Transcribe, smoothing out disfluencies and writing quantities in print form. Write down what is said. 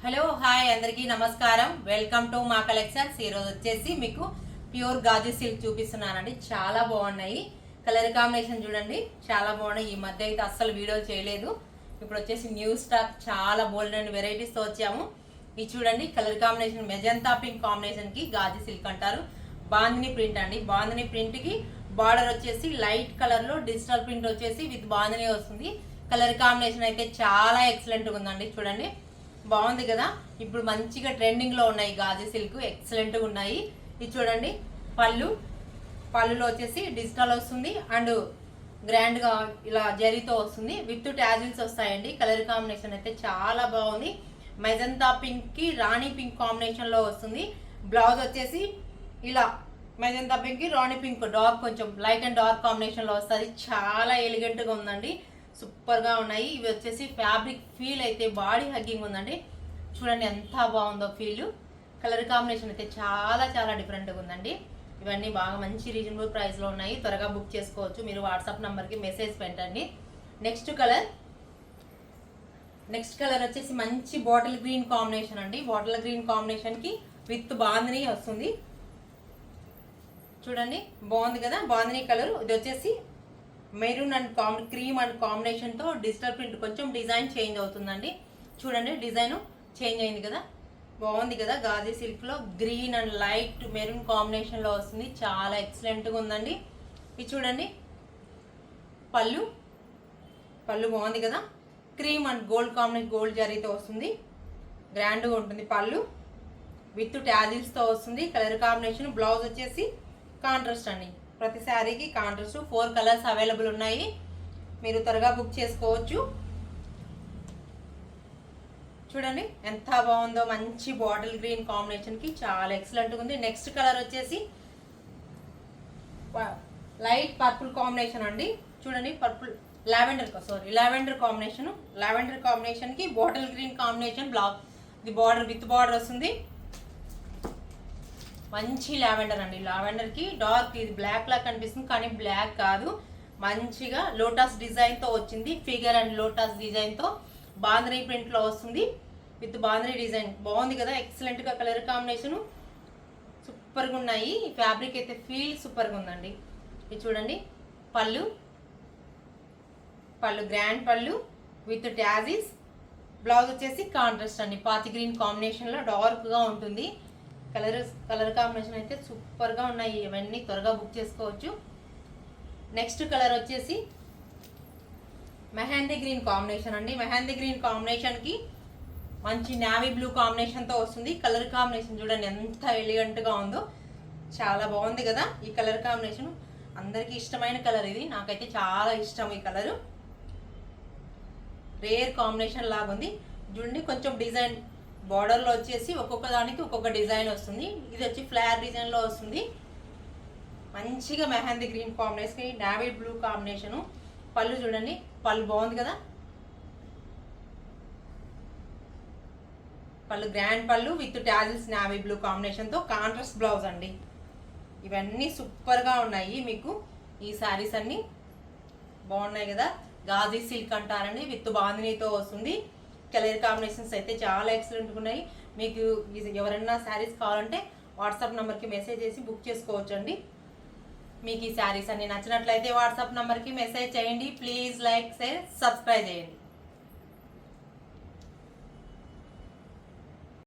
Hello hi అందరికీ నమస్కారం. Welcome to మా కలెక్షన్స్. ఈరోజు వచ్చేసి మీకు ప్యూర్ గాజు సిల్క్ చూపిస్తున్నానండి. చాలా బాగున్నాయి. కలర్ కాంబినేషన్ చూడండి, చాలా బాగున్నాయి. ఈ మధ్య అయితే అస్సలు వీడియో చేయలేదు. ఇప్పుడు వచ్చేసి న్యూ స్టాక్ చాలా బోల్డ్ అండ్ వెరైటీస్తో వచ్చాము. ఇది చూడండి, కలర్ కాంబినేషన్ మెజంతా పింక్ కాంబినేషన్కి గాజు సిల్క్ అంటారు. బాందిని ప్రింట్ అండి. బాందిని ప్రింట్కి బార్డర్ వచ్చేసి లైట్ కలర్లో డిజిటల్ ప్రింట్ వచ్చేసి విత్ బాందిని వస్తుంది. కలర్ కాంబినేషన్ అయితే చాలా ఎక్సలెంట్గా ఉందండి. చూడండి, బాగుంది కదా. ఇప్పుడు మంచిగా ట్రెండింగ్ లో ఉన్నాయి గాజు సిల్క్, ఎక్సలెంట్ గా ఉన్నాయి. ఇది చూడండి, పళ్ళులో వచ్చేసి డిజిటల్ వస్తుంది అండ్ గ్రాండ్ గా ఇలా జరీతో వస్తుంది. విత్ టాజిల్స్ వస్తాయండి. కలర్ కాంబినేషన్ అయితే చాలా బాగుంది. మెజంతా పింక్ కి రాణి పింక్ కాంబినేషన్ లో వస్తుంది. బ్లౌజ్ వచ్చేసి ఇలా మెజంతా పింక్ కి రాణి పింక్ డార్క్, కొంచెం లైట్ అండ్ డార్క్ కాంబినేషన్ లో వస్తుంది. చాలా ఎలిగెంట్ గా ఉందండి. సూపర్ గా ఉన్నాయి. ఇవి వచ్చేసి ఫ్యాబ్రిక్ ఫీల్ అయితే బాడీ హగ్గింగ్ ఉందండి. చూడండి ఎంత బాగుందో ఫీల్. కలర్ కాంబినేషన్ అయితే చాలా చాలా డిఫరెంట్ గా ఉందండి. ఇవన్నీ బాగా మంచి రీజనబుల్ ప్రైస్ లో ఉన్నాయి. త్వరగా బుక్ చేసుకోవచ్చు. మీరు వాట్సాప్ నంబర్ కి మెసేజ్ పెట్టండి. నెక్స్ట్ కలర్ వచ్చేసి మంచి బాటిల్ గ్రీన్ కాంబినేషన్ అండి. బాటిల్ గ్రీన్ కాంబినేషన్ కి విత్ బాందిని వస్తుంది. చూడండి, బాగుంది కదా. బాందిని కలర్. ఇది వచ్చేసి maroon and cream and combination తో డిజిటల్ ప్రింట్, కొంచెం డిజైన్ చేంజ్ అవుతుందండి. చూడండి, డిజైన్ చేంజ్ అయింది కదా, బాగుంది కదా. గాజీ సిల్క్ లో green and light maroon combination లో వస్తుంది. చాలా ఎక్సలెంట్ గా ఉందండి. ఇది చూడండి, పళ్ళు బాగుంది కదా. Cream and gold combination, gold జరీతో వస్తుంది. గ్రాండ్ గా ఉంటుంది. పళ్ళు విత్ టాజిల్స్ తో వస్తుంది. Colour combination. బ్లౌజ్ వచ్చేసి కాంట్రాస్ట్ అండి. ప్రతి శారీకి కాంట్రాస్ట్. 4 కలర్స్ అవైలబుల్ ఉన్నాయి. మీరు త్వరగా బుక్ చేసుకోవచ్చు. చూడండి ఎంత బాగుందో. మంచి బాటిల్ గ్రీన్ కాంబినేషన్ కి చాలా ఎక్సలెంట్ ఉంది. నెక్స్ట్ కలర్ వచ్చేసి లైట్ పర్పుల్ కాంబినేషన్ అండి. చూడండి, పర్పుల్ లావెండర్ కాంబినేషన్ కి బాటిల్ గ్రీన్ కాంబినేషన్. ఇది బార్డర్ విత్ బార్డర్ వస్తుంది. మంచి లావెండర్ అండి. లావెండర్ కి డార్క్, ఇది బ్లాక్ లా కనిపిస్తుంది కానీ బ్లాక్ కాదు. మంచిగా లోటస్ డిజైన్ తో వచ్చింది. ఫిగర్ అండ్ లోటస్ డిజైన్ తో బాంద్రీ ప్రింట్ లో వస్తుంది. విత్ బాంద్రీ డిజైన్. బాగుంది కదా, ఎక్సలెంట్ గా. కలర్ కాంబినేషన్ సూపర్ గా ఉన్నాయి. ఫ్యాబ్రిక్ అయితే ఫీల్ సూపర్ గా ఉందండి. ఇది చూడండి, పళ్ళు గ్రాండ్ పళ్ళు విత్ టాజిల్స్. బ్లౌజ్ వచ్చేసి కాంట్రాస్ట్ అండి. పాతి గ్రీన్ కాంబినేషన్ లో డార్క్ గా ఉంటుంది. కలర్ కాంబినేషన్ అయితే సూపర్ గా ఉన్నాయి. ఇవన్నీ త్వరగా బుక్ చేసుకోవచ్చు. నెక్స్ట్ కలర్ వచ్చేసి మెహందీ గ్రీన్ కాంబినేషన్ అండి. మెహందీ గ్రీన్ కాంబినేషన్ కి మంచి నావీ బ్లూ కాంబినేషన్ తో వస్తుంది. కలర్ కాంబినేషన్ చూడండి ఎంత ఎలిగెంట్ గా ఉందో. చాలా బాగుంది కదా. ఈ కలర్ కాంబినేషన్ అందరికి ఇష్టమైన కలర్. ఇది నాకైతే చాలా ఇష్టం. ఈ కలర్ రేర్ కాంబినేషన్ లాగా ఉంది. చూడండి, కొంచెం డిజైన్ బార్డర్ లో వచ్చేసి ఒక్కొక్క దానికి ఒక్కొక్క డిజైన్ వస్తుంది. ఇది వచ్చి ఫ్లవర్ డిజైన్ లో వస్తుంది. మంచిగా mehndi green combination, navy blue combination. పళ్ళు చూడండి, పళ్ళు బాగుంది కదా. పళ్ళు గ్రాండ్ పళ్ళు with tassels navy blue combination తో కాంట్రాస్ట్ బ్లౌజ్ అండి. ఇవన్నీ సూపర్ గా ఉన్నాయి. మీకు ఈ శారీస్ అన్ని బాగున్నాయి కదా. గాజీ సిల్క్ అంటారండి. విత్ బాందినీతో వస్తుంది. కలర్ కాంబినేషన్స్ అయితే చాలా ఎక్సలెంట్ ఉన్నాయి. మీకు ఎవరైనా శారీస్ కావాలంటే వాట్సాప్ నెంబర్కి మెసేజ్ చేసి బుక్ చేసుకోవచ్చు అండి. మీకు ఈ శారీస్ అన్ని నచ్చినట్లయితే వాట్సాప్ నెంబర్కి మెసేజ్ చేయండి. ప్లీజ్ లైక్, షేర్, సబ్స్క్రైబ్ చేయండి.